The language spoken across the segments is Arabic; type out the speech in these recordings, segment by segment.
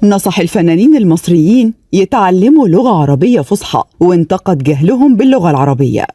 نصح الفنانين المصريين يتعلموا لغة عربية فصحى وانتقد جهلهم باللغة العربية،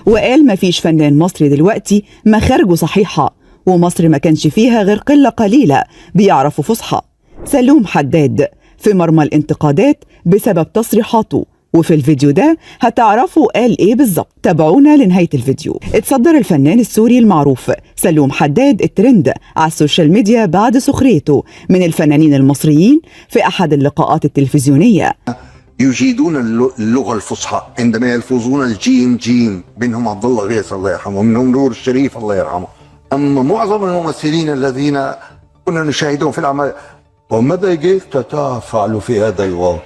وقال مفيش فنان مصري دلوقتي مخارجه صحيحة، ومصر ما كانش فيها غير قلة قليلة بيعرفوا فصحى. سلوم حداد في مرمى الانتقادات بسبب تصريحاته، وفي الفيديو ده هتعرفوا قال ايه بالظبط. تابعونا لنهاية الفيديو. اتصدر الفنان السوري المعروف سلوم حداد الترند على السوشيال ميديا بعد سخريته من الفنانين المصريين في أحد اللقاءات التلفزيونية. يجيدون اللغة الفصحى عندما يلفظون الجيم جيم، منهم عبد الله غيث الله يرحمه، ومنهم نور الشريف الله يرحمه. أما معظم الممثلين الذين كنا نشاهدهم في الأعمال، وماذا كيف تفعل في هذا الوقت؟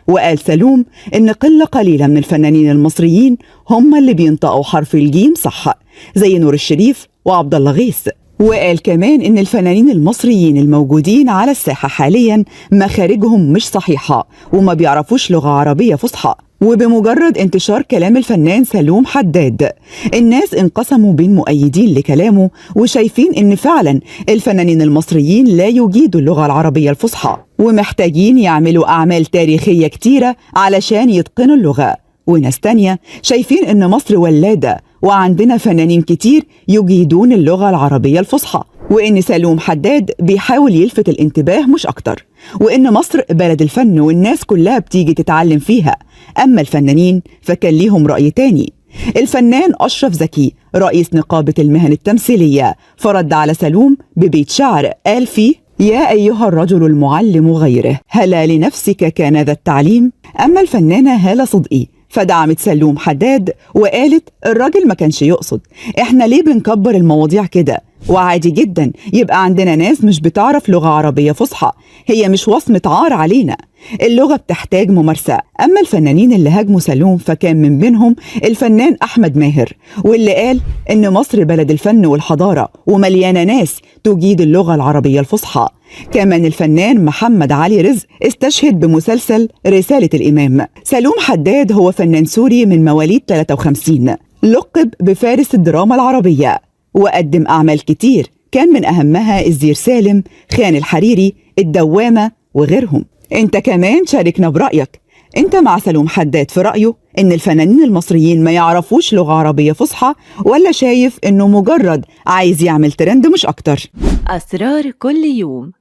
وقال سلوم إن قلة قليلة من الفنانين المصريين هم اللي بينطقوا حرف الجيم صح، زي نور الشريف وعبد الله غيث. وقال كمان إن الفنانين المصريين الموجودين على الساحة حاليا مخارجهم مش صحيحة وما بيعرفوش لغة عربية فصحى. وبمجرد انتشار كلام الفنان سلوم حداد، الناس انقسموا بين مؤيدين لكلامه وشايفين إن فعلا الفنانين المصريين لا يجيدوا اللغة العربية الفصحى ومحتاجين يعملوا أعمال تاريخية كتيرة علشان يتقنوا اللغة، وناس تانية شايفين إن مصر ولادة وعندنا فنانين كتير يجيدون اللغة العربية الفصحى، وإن سلوم حداد بيحاول يلفت الانتباه مش أكتر، وإن مصر بلد الفن والناس كلها بتيجي تتعلم فيها. أما الفنانين فكان ليهم رأي تاني. الفنان أشرف زكي رئيس نقابة المهن التمثيلية فرد على سلوم ببيت شعر قال فيه: يا أيها الرجل المعلم غيره، هلا لنفسك كان ذا التعليم؟ أما الفنانة هالة صدقي فدعمت سلوم حداد وقالت الراجل ما كانش يقصد، احنا ليه بنكبر المواضيع كده؟ وعادي جدا يبقى عندنا ناس مش بتعرف لغة عربية فصحى، هي مش وصمة عار علينا، اللغة بتحتاج ممارسة. أما الفنانين اللي هاجموا سلوم فكان من بينهم الفنان أحمد ماهر، واللي قال إن مصر بلد الفن والحضارة ومليانة ناس تجيد اللغة العربية الفصحى. كمان الفنان محمد علي رزق استشهد بمسلسل رسالة الإمام. سلوم حداد هو فنان سوري من مواليد 53، لقب بفارس الدراما العربية، وقدم أعمال كتير كان من أهمها الزير سالم، خان الحريري، الدوامة وغيرهم. انت كمان شاركنا برأيك، انت مع سلوم حداد في رأيه ان الفنانين المصريين ما يعرفوش لغة عربية فصحى، ولا شايف انه مجرد عايز يعمل ترند مش اكتر؟ أسرار كل يوم،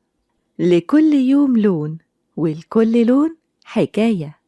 لكل يوم لون، ولكل لون حكاية.